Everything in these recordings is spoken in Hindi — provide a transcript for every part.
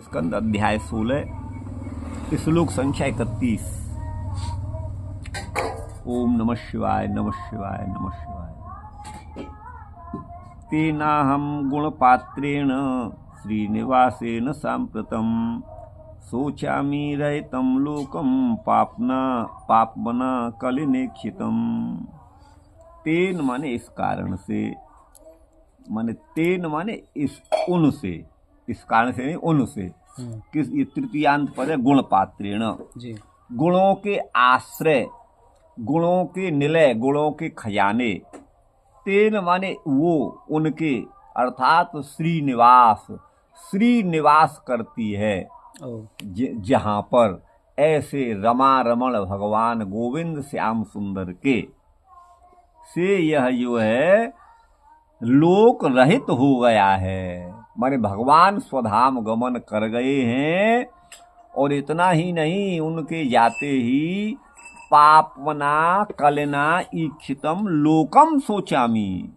स्कंद अध्याय 16 श्लोक संख्या 31। ओम नमः शिवाय नमः शिवाय नमः शिवाय। तेनाहं गुणपात्रेण श्रीनिवासेन साम्प्रतं शोचामि रहितं लोकं पापमना कलिनेक्षितं। तेन माने इस कारण से, माने तेन माने इस उन से, इस कारण से नहीं उन से। किस ये तृतीयांत पद है, गुण पात्रेण, गुणों के आश्रय, गुणों के निलय, गुणों के खजाने। तेन माने वो, उनके, अर्थात श्रीनिवास, श्री निवास करती है जहाँ पर ऐसे रमा रमण भगवान गोविंद श्याम सुंदर के से यह जो है लोक रहित हो गया है। माने भगवान स्वधाम गमन कर गए हैं। और इतना ही नहीं, उनके जाते ही पापना कलना ईक्षितम लोकम शोचामि।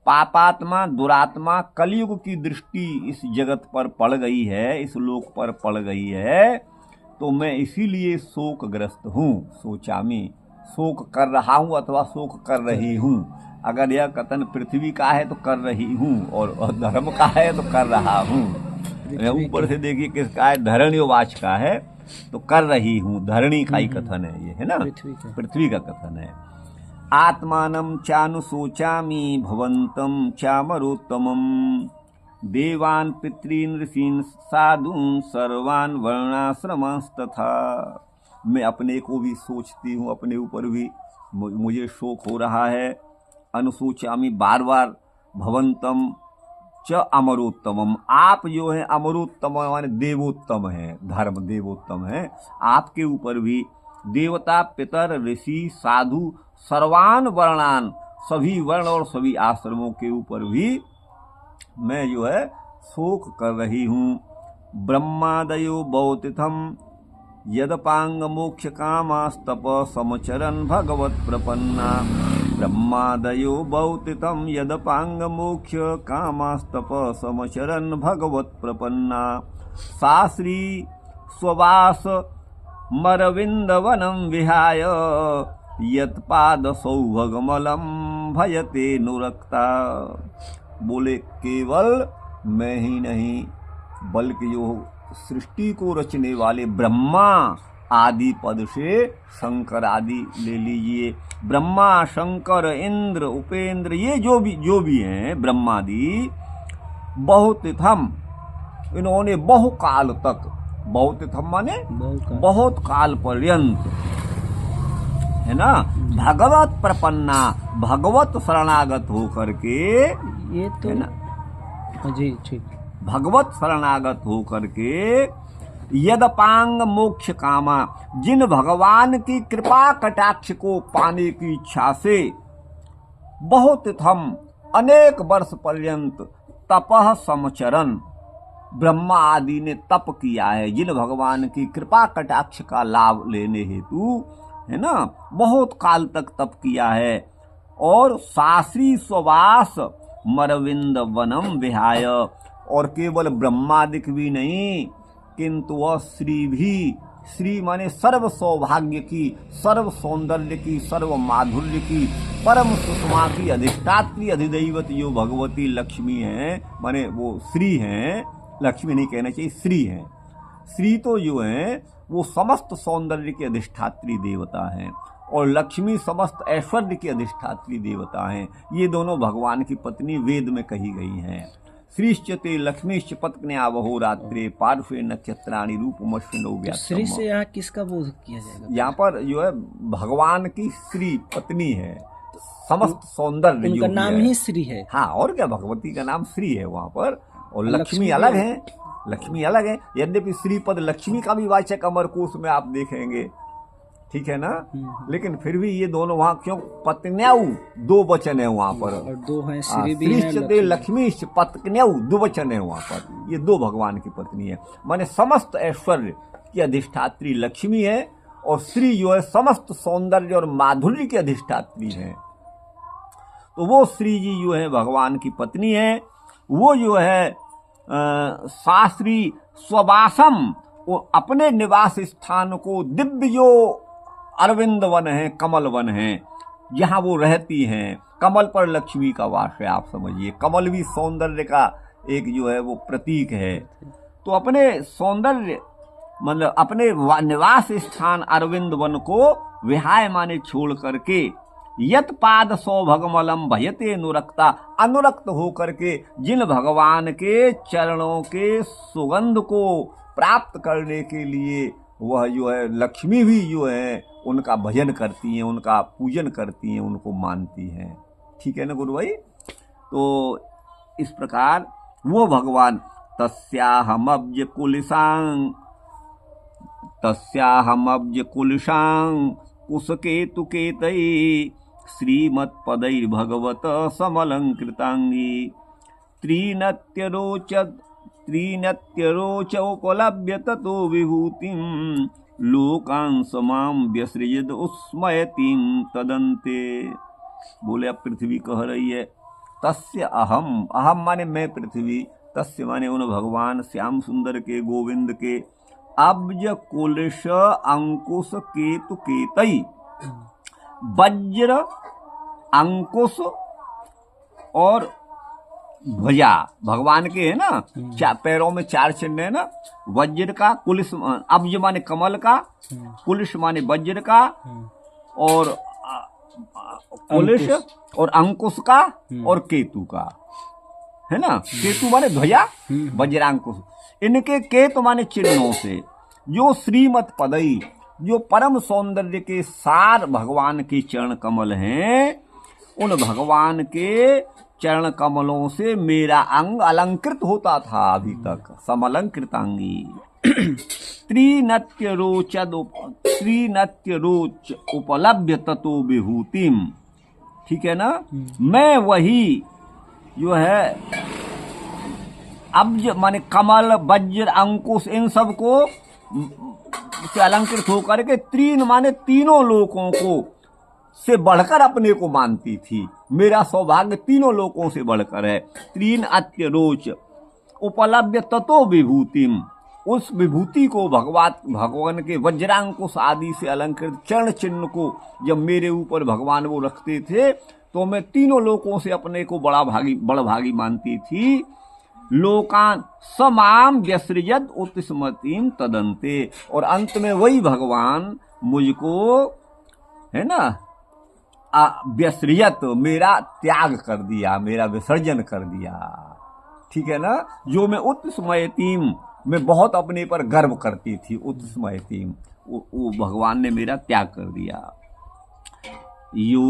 पापात्मा दुरात्मा कलयुग की दृष्टि इस जगत पर पड़ गई है, इस लोक पर पड़ गई है, तो मैं इसीलिए शोकग्रस्त हूँ। शोचामि, शोक कर रहा हूँ अथवा शोक कर रही हूँ। अगर यह कथन पृथ्वी का है तो कर रही हूँ, और धर्म का है तो कर रहा हूँ। ऊपर से देखिए किसका है, धरणीवाच का है तो कर रही हूँ। धरणी का ही कथन है ये, है ना, पृथ्वी का कथन है। आत्मानं चानुशोचामि भवन्तं चामरोत्तमं देवान् पितॄन् ऋषीन् साधून् सर्वान् वर्णाश्रमांस्तथा। मैं अपने को भी सोचती हूँ, अपने ऊपर भी मुझे शोक हो रहा है। अनुशोचामि, बार बार, भवंतम च अमरोत्तमम, आप जो है अमरोत्तम माने देवोत्तम है, धर्म देवोत्तम है। आपके ऊपर भी देवता, पितर, ऋषि, साधु, सर्वान वर्णान, सभी वर्ण और सभी आश्रमों के ऊपर भी मैं जो है शोक कर रही हूँ। ब्रह्मादयो बहुतिथम यदपांग मोक्ष कामास्तप समचरन भगवत प्रपन्ना। ब्रह्मादयो बहुतिथम यदपांग मोक्ष कामास्तप समचरन भगवत प्रपन्ना। शास्त्री स्ववास मरविंदवनम विहाय यत्पाद सौभगमलम भयते नुरक्ता। बोले केवल मैं ही नहीं, बल्कि जो सृष्टि को रचने वाले ब्रह्मा आदि पद से शंकर आदि ले लीजिए। ब्रह्मा, शंकर, इंद्र, उपेंद्र, ये जो भी हैं ब्रह्मादि, बहुतिथम, इन्होंने बहुकाल तक, बहुतिथम माने बहुत काल पर्यंत, है ना, भगवत प्रपन्ना, भगवत शरणागत होकर के, ये तो है ना जी, ठीक, भगवत शरणागत होकर के यदपांग मोक्ष कामा, जिन भगवान की कृपा कटाक्ष को पाने की इच्छा से बहुतिथम अनेक वर्ष पर्यंत तपः समचरन, ब्रह्मा आदि ने तप किया है, जिन भगवान की कृपा कटाक्ष का लाभ लेने हेतु, है ना, बहुत काल तक तप किया है। और शास्त्री स्ववास मरविंद वनम विहाय, और केवल ब्रह्मादिक भी नहीं, किंतु वह श्री भी, श्री माने सर्व सौभाग्य की, सर्व सौंदर्य की, सर्व माधुर्य की, परम सुषमा की अधिष्ठात्री अधिदैवत जो भगवती लक्ष्मी हैं, माने वो श्री हैं, लक्ष्मी नहीं कहना चाहिए, श्री हैं। श्री तो जो हैं वो समस्त सौंदर्य की अधिष्ठात्री देवता हैं, और लक्ष्मी समस्त ऐश्वर्य की अधिष्ठात्री देवता हैं। ये दोनों भगवान की पत्नी वेद में कही गई हैं। श्रीश्चते लक्ष्मीश्च पत्न्या वहो रात्रे पार्श्वे नक्षत्राणि रूपमश्विनौ व्यात्तम। श्री से यहाँ किसका बोध किया जाएगा? यहाँ पर जो है भगवान की श्री पत्नी है, समस्त सौंदर्य, उनका नाम ही श्री है। हाँ, और क्या, भगवती का नाम श्री है वहाँ पर, और लक्ष्मी अलग है, लक्ष्मी अलग है। यद्यपि श्रीपद लक्ष्मी का भी वाचक अमरकोश में आप देखेंगे, ठीक है ना, लेकिन फिर भी ये दोनों वहाँ क्यों, पत्न्याऊ दो वचन है वहाँ पर, और दो हैं, श्री भी है, लक्ष्मी पत्न्याऊ दो वचन है वहाँ पर। ये दो भगवान की पत्नी है, माने समस्त ऐश्वर्य की अधिष्ठात्री लक्ष्मी है, और श्री जो है समस्त सौंदर्य और माधुर्य की अधिष्ठात्री है। तो वो श्री जी जो है भगवान की पत्नी है, वो जो है शास्त्री स्ववासम, वो अपने निवास स्थान को दिव्य जो अरविंद वन है, कमल वन है, जहाँ वो रहती हैं, कमल पर लक्ष्मी का वास है। आप समझिए कमल भी सौंदर्य का एक जो है वो प्रतीक है। तो अपने सौंदर्य मतलब अपने निवास स्थान अरविंद वन को विहाय माने छोड़ करके यत पाद सौभगमलम भयते अनुरक्ता, अनुरक्त होकर के जिन भगवान के चरणों के सुगंध को प्राप्त करने के लिए वह जो है लक्ष्मी भी जो है उनका भजन करती हैं, उनका पूजन करती हैं, उनको मानती हैं। ठीक है ना गुरु भाई। तो इस प्रकार वो भगवान तस्याहमब्ज कुलिशां कुसकेतुकेतये श्रीमत्पदैर्भगवत समलंकृतांगी त्रीनत्यरोच उपलभ्य ततो विभूतिं लोकान् समां व्यसृजद उस्मयतिं तदन्ते। बोले अब पृथ्वी कह रही है तस्य अहम, अहम माने मैं पृथ्वी, तस्य माने उन भगवान श्याम सुंदर के गोविंद के अब्ज कुलिश अंकुश केतु केतई, वज्र अंकुश और ध्वजा भगवान के है ना, पैरों में 4 चिन्ह है ना, वज्र का, कुलिश अब्ज माने कमल का, कुलिश माने वज्र का, और कुलिश और अंकुश का, और केतु का है ना। केतु माने ध्वजा, वज्रांकुश, इनके केतु माने चिन्हों से जो श्रीमत पदई, जो परम सौंदर्य के सार भगवान के चरण कमल हैं, उन भगवान के चरण कमलों से मेरा अंग अलंकृत होता था अभी तक, समलंकृतांगी। त्रिनत्य रोच उपलभ्य ततो विभूतिम। ठीक है ना। मैं वही जो है अब्ज माने कमल, वज्र, अंकुश, इन सब को से अलंकृत होकर के त्रीन माने तीनों लोकों को से बढ़कर अपने को मानती थी। मेरा सौभाग्य तीनों लोकों से बढ़कर है। त्रीन अत्यरोच उपलभ्य ततो विभूतिम, उस विभूति को भगवान के वज्रांकुश आदि से अलंकृत चरण चिन्ह को जब मेरे ऊपर भगवान वो रखते थे तो मैं तीनों लोकों से अपने को बड़ा भागी मानती थी। लोकान समाम व्यसृजत उत्स्मतिम तदंते, और अंत में वही भगवान मुझको है ना व्यसृजत, मेरा त्याग कर दिया, मेरा विसर्जन कर दिया। ठीक है ना। जो मैं उत्स्मयतीम, मैं बहुत अपने पर गर्व करती थी, उत्स्मयतीम, वो भगवान ने मेरा त्याग कर दिया। यो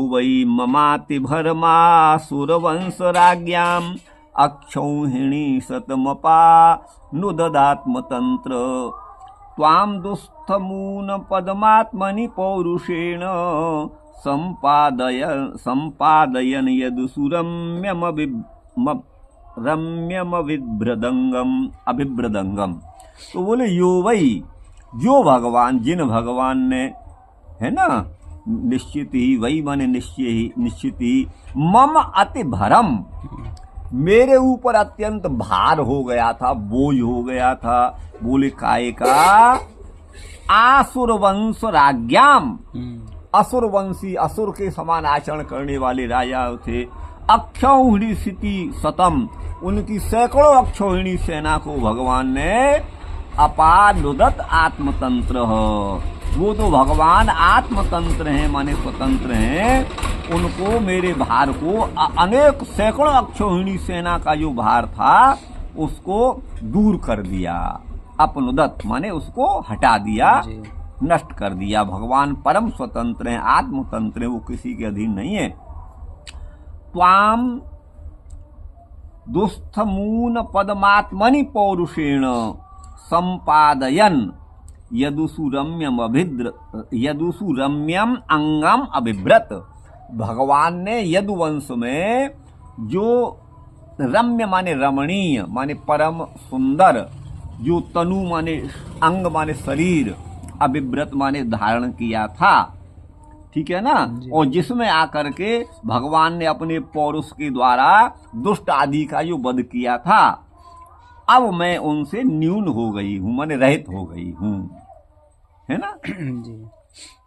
वै ममाति भरमा सुरवंश राज्ञाम अक्षौहिणी शतमपा नुददात्मतंत्र त्वां दुस्थमून पदमात्मनि पौरुषेण संपादयन अभिभ्रदंगम। तो बोले यो वही, जो भगवान, जिन भगवान ने है ना निश्चित ही, वही माने निश्चित ही मम अति भरम, मेरे ऊपर अत्यंत भार हो गया था, बोझ हो गया था। बोले काय का, आसुर वंश राज्ञाम, असुर वंशी, असुर के समान आचरण करने वाले राजा थे। अक्षौहिणी स्थिति शतम, उनकी सैकड़ों अक्षौहिणी सेना को भगवान ने अपानुदत आत्मतंत्र, वो तो भगवान आत्मतंत्र हैं माने स्वतंत्र हैं, उनको मेरे भार को अनेक सैकड़ों अक्षौहिणी सेना का जो भार था उसको दूर कर दिया। अपनुदत माने उसको हटा दिया, नष्ट कर दिया। भगवान परम स्वतंत्र हैं, आत्मतंत्र हैं, वो किसी के अधीन नहीं है। त्वाम दुस्थमून पदमात्मनि पौरुषेण संपादयन यदुसुरम्यम अंगम अभिभ्रत। भगवान ने यदुवंश में जो रम्य माने रमणीय माने परम सुंदर, जो तनु माने अंग माने शरीर, अभिभ्रत माने धारण किया था। ठीक है ना। और जिसमें आकर के भगवान ने अपने पौरुष के द्वारा दुष्ट आदि का जो वध किया था, अब मैं उनसे न्यून हो गई हूँ, माने रहित हो गई हूँ, है ना। जी।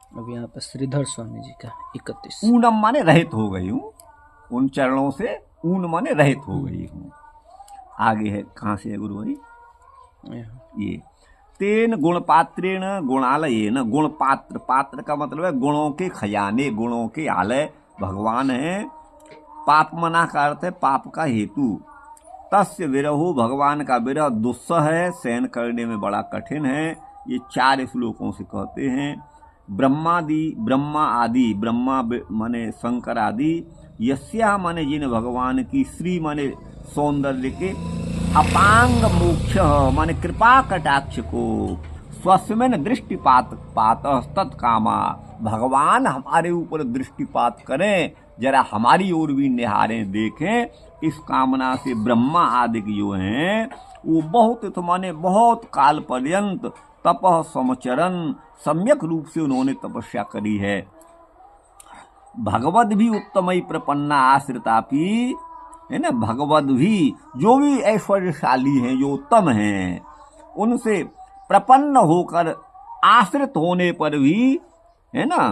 अब यहाँ पर श्रीधर स्वामी जी का 31। ऊनम माने रहित हो गई हूँ, उन चरणों से ऊन माने रहित हो गई हूँ। आगे है, कहाँ से है गुरु भाई, ये तेन गुण पात्रेण गुणालयेन, गुण पात्र, पात्र का मतलब है गुणों के खजाने, गुणों के आलय भगवान है। पाप मना का अर्थ है पाप का हेतु। तस्य विरहो, भगवान का विरह दुस्सह है, सहन करने में बड़ा कठिन है। ये 4 श्लोकों से कहते हैं। ब्रह्मा आदि, ब्रह्मा माने शंकर आदि, यस्या माने जिन भगवान की, श्री माने सौंदर्य के, अपांग मोक्ष माने कृपा कटाक्ष को, स्वस्मिन दृष्टिपात तत्कामा, भगवान हमारे ऊपर दृष्टिपात करें, जरा हमारी ओर भी निहारें, देखें, इस कामना से ब्रह्मा आदि जो हैं वो बहुत माने बहुत काल पर्यंत तपः समचरण, सम्यक रूप से उन्होंने तपस्या करी है। भगवद भी उत्तमई प्रपन्ना आश्रितापि, है ना, भगवद भी जो भी ऐश्वर्यशाली हैं, जो उत्तम हैं, उनसे प्रपन्न होकर आश्रित होने पर भी, है ना,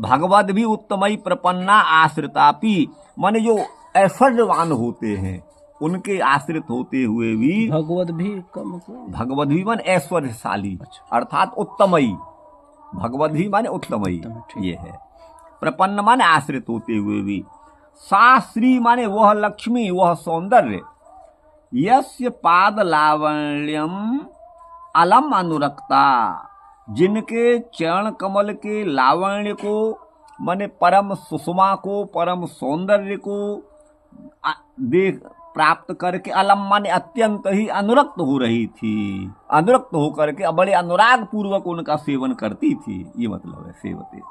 भगवद भी उत्तमई प्रपन्ना आश्रितापि, माने जो ऐश्वर्यवान होते हैं उनके आश्रित होते हुए भी, भगवद भी का मतलब, भगवद भी माने ऐश्वर्यशाली, अच्छा, अर्थात उत्तमई, भगवद भी माने उत्तमई, ये है। प्रपन्न माने आश्रित होते हुए भी। सा श्री माने वह लक्ष्मी, वह सौंदर्य, यस्य पाद लावण्यम अलम अनुरक्ता, जिनके चरण कमल के लावण्य को माने परम सुषमा को, परम सौंदर्य को देख प्राप्त करके, अलम माने अत्यंत ही अनुरक्त हो रही थी, अनुरक्त होकर के बड़े अनुराग पूर्वक उनका सेवन करती थी, ये मतलब है सेवते।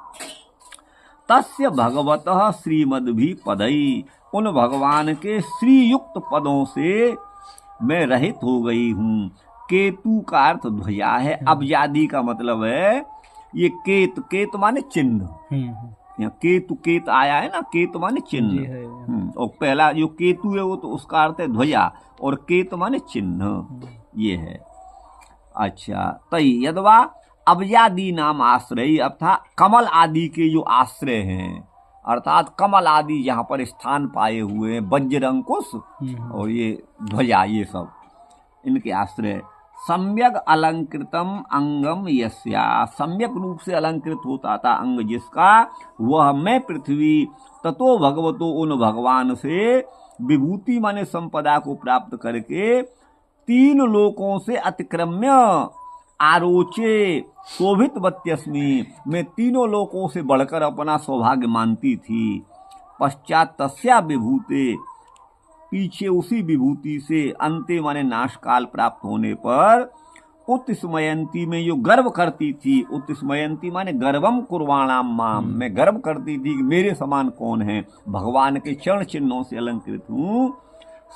तस्य भगवतः श्रीमद भी पदई, उन भगवान के श्रीयुक्त पदों से मैं रहित हो गई हूँ। केतु का अर्थ ध्वजा है, अब्जादी का मतलब है ये केत, केत माने चिन्ह, यहाँ केतु, केत आया है ना, केत माने चिन्ह, और पहला जो केतु है वो तो उसका अर्थ है ध्वजा, और केत माने चिन्ह, ये है। अच्छा, तई यदवा अब्जादी नाम आश्रय, अर्थात कमल आदि के जो आश्रय हैं, अर्थात कमल आदि जहाँ पर स्थान पाए हुए हैं, वज्रंकुश और ये ध्वजा, ये सब इनके आश्रय। सम्यक अलंकृतम अंगम यस्या, सम्यक रूप से अलंकृत होता था अंग जिसका, वह मैं पृथ्वी, ततो भगवतो, उन भगवान से विभूति माने संपदा को प्राप्त करके 3 लोकों से अतिक्रम्य आरोचे शोभित वत्यस्मी, मैं 3 लोकों से बढ़कर अपना सौभाग्य मानती थी। पश्चात तस्या विभूते, पीछे उसी विभूति से, अंते माने नाशकाल प्राप्त होने पर, उत्स्मयंती में जो गर्व करती थी, उत्स्मयंती माने गर्वम कुर्वाणाम माम, मैं गर्व करती थी कि मेरे समान कौन है, भगवान के चरण चिन्हों से अलंकृत हूँ।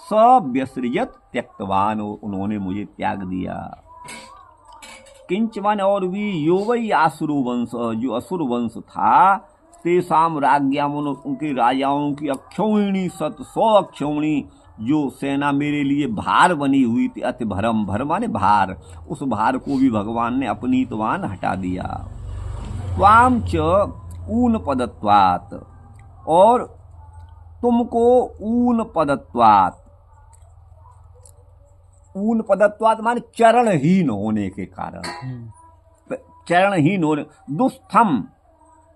सव्यसृजत त्यक्तवान, उन्होंने मुझे त्याग दिया। किंच माने और भी, यो वही आसुर वंश, जो असुर वंश था, तेसाम राज्ञाम, उनके राजाओं की अक्षौहिणी 100 अक्षौहिणी जो सेना मेरे लिए भार बनी हुई थी, अति भरम, भर माने भार, उस भार को भी भगवान ने अपनीतवान हटा दिया। त्वाम च ऊन पदत्वात्, और तुमको ऊन पदत्वात्, ऊन पदत्वात् माने चरणहीन होने के कारण, चरणहीन होने, दुस्थम,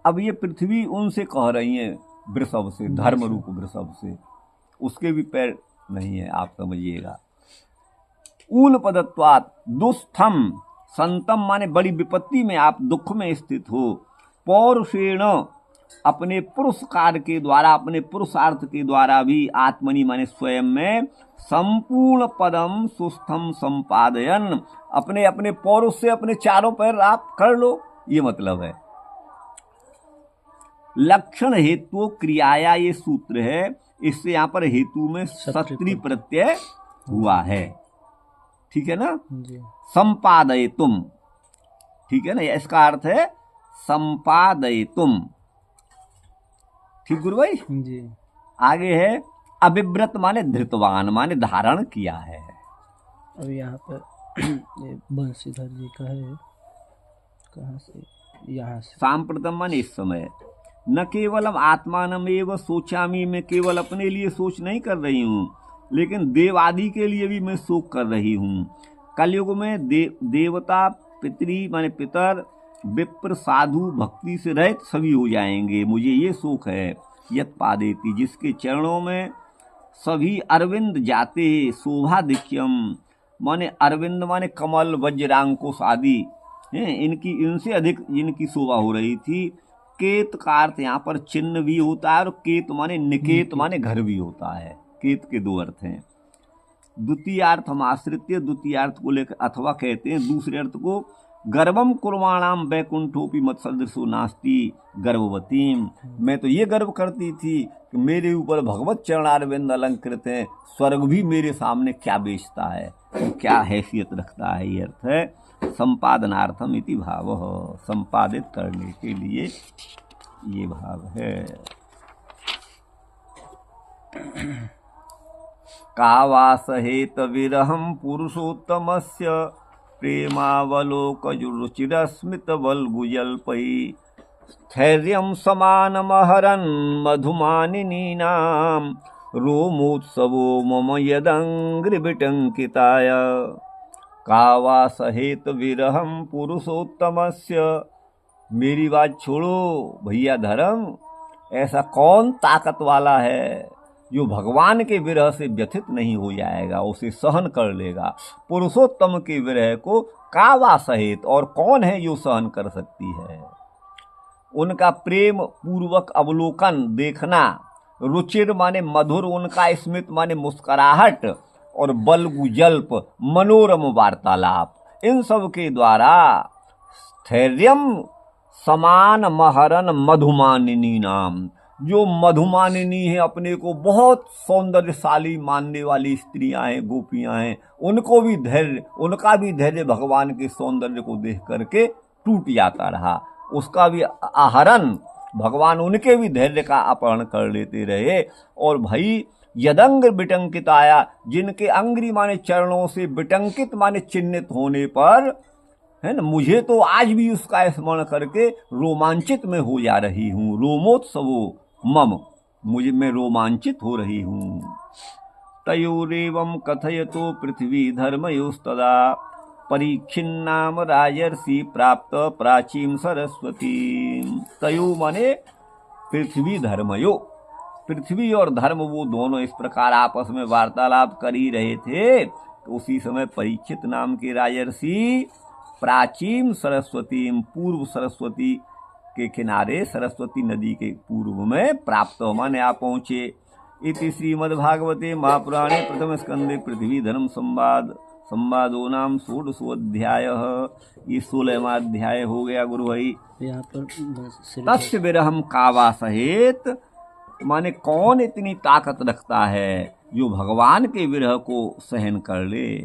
अब ये पृथ्वी उनसे कह रही है, वृषभ से, धर्म रूप वृषभ से, उसके भी पैर नहीं है, आप समझिएगा। ऊन पदत्वात् दुस्थम, संतम माने बड़ी विपत्ति में आप दुख में स्थित हो। पौरुषेण, अपने पुरुषकार के द्वारा, अपने पुरुषार्थ के द्वारा भी, आत्मनि माने स्वयं में, संपूर्ण पदम सुस्थम संपादयन, अपने अपने पौरुष से अपने चारों पैर आप कर लो, ये मतलब है। लक्षण हेतु क्रियाया, ये सूत्र है, इससे यहाँ पर हेतु में सत्री प्रत्यय हुआ है, ठीक है ना। संपादय तुम, ठीक है ना, इसका अर्थ है संपादयितुम। ठीक गुरु भाई। जी। आगे है अभिव्रत माने धृतवान माने धारण किया है। अब यहाँ पर ये बंशीधर जी का है, कहाँ से, यहाँ से। सांप्रतम माने इस समय। न केवलम आत्मानम एव सोचामी, मैं केवल अपने लिए सोच नहीं कर रही हूँ, लेकिन देव आदि के लिए भी मैं शोक कर रही हूँ। कलयुग में देवता पितरी माने पितर विप्र साधु भक्ति से रहित सभी हो जाएंगे, मुझे ये शोक है। यत पादेति, जिसके चरणों में सभी अरविंद जाते, शोभाधिक्यम माने अरविंद माने कमल वज्रांकुश आदि हैं, इनसे अधिक जिनकी शोभा हो रही थी। केत का अर्थ यहाँ पर चिन्ह भी होता है और केत माने निकेत माने घर भी होता है। केत के दो अर्थ हैं। द्वितीय अर्थ हम आश्रित्य, द्वितीय अर्थ को लेकर अथवा कहते हैं। दूसरे अर्थ को गर्वम कुर्वाणाम वैकुंठोपि मत्सदृशो नास्ति गर्भवतीम, मैं तो ये गर्व करती थी कि मेरे ऊपर भगवत चरणारविंद अलंकृत हैं, स्वर्ग भी मेरे सामने क्या बेचता है, तो क्या हैसियत रखता है। ये अर्थ है संपादनार्थम इति भाव, संपादित करने के लिए ये भाव है। कावासहेत विरहम पुरुषोत्तमस्य प्रेमावलोकजुरुचिरस्मितवल्गुजल्पै स्थैर्यं समानमहरन् मधुमानिनीनां रोमोत्सवो मम यदङ्घ्रिबिटङ्किताय। कावासहेत विरहम पुरुषोत्तमस्य, मेरी बात छोड़ो भैया धर्म, ऐसा कौन ताकत वाला है जो भगवान के विरह से व्यथित नहीं हो जाएगा, उसे सहन कर लेगा। पुरुषोत्तम के विरह को कावा सहित, और कौन है जो सहन कर सकती है। उनका प्रेम पूर्वक अवलोकन देखना, रुचिर माने मधुर, उनका स्मित माने मुस्कुराहट, और बलगुजल्प मनोरम वार्तालाप, इन सब के द्वारा स्थैर्यम समान महरन मधुमानिनी नाम, जो मधुमानिनी है, अपने को बहुत सौंदर्यशाली मानने वाली स्त्रियां हैं, गोपियां हैं, उनको भी धैर्य, उनका भी धैर्य भगवान के सौंदर्य को देख करके टूट जाता रहा। उसका भी आहरण, भगवान उनके भी धैर्य का अपहरण कर लेते रहे। और भाई यदंग बिटंकित आया, जिनके अंग्री माने चरणों से बिटंकित माने चिन्हित होने पर, है ना, मुझे तो आज भी उसका स्मरण करके रोमांचित में हो जा रही हूँ। रोमोत्सवो मम, मैं रोमांचित हो रही हूँ। तयोरेवं कथयतो पृथ्वी धर्मयोस्तदा परीक्षिन्नाम राजर्षि प्राप्त प्राचीन सरस्वती। तयो माने पृथ्वी धर्मयो, पृथ्वी और धर्म वो दोनों इस प्रकार आपस में वार्तालाप कर ही रहे थे। तो उसी समय परीक्षित नाम के राजर्षि प्राचीन सरस्वती, पूर्व सरस्वती के किनारे, सरस्वती नदी के पूर्व में, प्राप्त माने आप पहुँचे। इति श्रीमद्भागवते महापुराणे प्रथम स्कंदे पृथ्वी धर्म संवादो नाम 16वां अध्याय। ये 16वां अध्याय हो गया गुरु भाई। यहाँ पर तस्य विरहम कावा सहित माने कौन इतनी ताकत रखता है जो भगवान के विरह को सहन कर ले।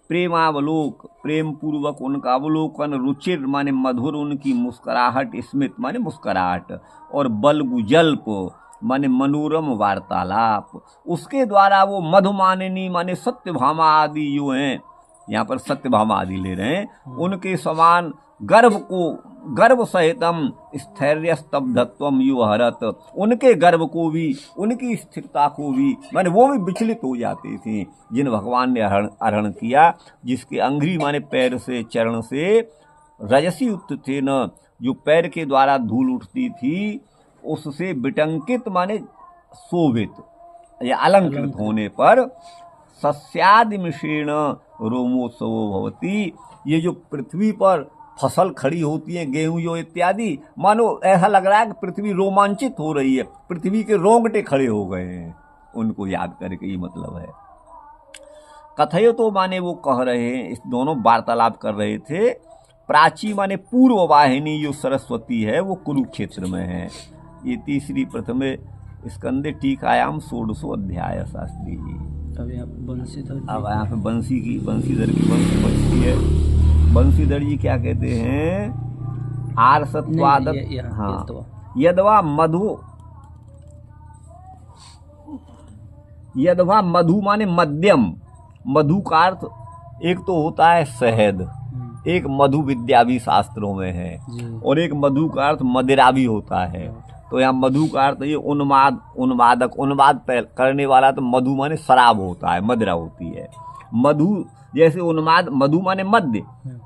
प्रेमावलोक, प्रेम पूर्वक उनका अवलोकन, रुचिर माने मधुर, उनकी मुस्कुराहट, स्मित माने मुस्कुराहट, और बलगुजल्प माने मनोरम वार्तालाप, उसके द्वारा वो मधुमानिनी माने सत्यभामा आदि जो हैं, यहाँ पर सत्यभामा आदि ले रहे हैं, उनके समान गर्भ सहितम स्थैर्य स्तब्धत्वम यु हरत, उनके गर्भ को भी, उनकी स्थिरता को भी, माने वो भी विचलित हो जाते थे जिन भगवान ने हरण किया, जिसके अंग्री माने पैर से, चरण से रजसी युक्त थे न, जो पैर के द्वारा धूल उठती थी, उससे विटंकित माने शोभित या अलंकृत होने पर सस्यादिमिषेण रोमोत्सवो भवति। ये जो पृथ्वी पर फसल खड़ी होती है, गेहूं जो इत्यादि, मानो ऐसा लग रहा है कि पृथ्वी रोमांचित हो रही है, पृथ्वी के रोंगटे खड़े हो गए हैं उनको याद करके, ये मतलब है। कथय तो माने वो कह रहे हैं, इस दोनों वार्तालाप कर रहे थे। प्राची माने पूर्व वाहिनी जो सरस्वती है वो कुरुक्षेत्र में है। ये तीसरी प्रथम स्कंदे टीकायाम 16वां अध्याय शास्त्री जी। अब यहाँ बंशीधर, अब यहाँ पे बंशीधर की बंसी बजती है। बंशीधर जी क्या कहते हैं आर्षत्वादक, नहीं, यहाँ हाँ, यद्वा। यद्वा मधु, यद्वा मधु माने मध्यम। मधु का अर्थ एक तो होता है शहद, एक मधु विद्या भी शास्त्रों में है, जी। और एक मधु का अर्थ मदिरा भी होता है। तो यहाँ मधु का अर्थ ये उन्मादक, उन्माद करने वाला, तो मधु माने शराब होता है, मदिरा होती है। मधु जैसे उन्माद, मधु माने मध्य,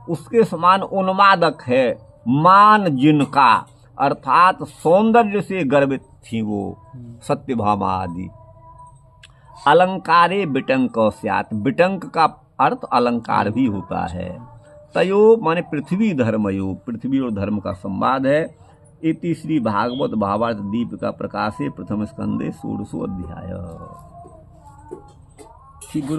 उसके समान उन्मादक है मान जिनका, अर्थात सौंदर्य से गर्वित थी वो सत्यभामा आदि। अलंकारे बिटंक स्यात्, बिटंक का अर्थ अलंकार भी होता है। तयो माने पृथ्वी धर्मयो, पृथ्वी और धर्म का संवाद है। इति श्री भागवत भावार्थ दीपिका प्रकाशे प्रथम स्कंदे 16 अध्याय। ठीक गुरु।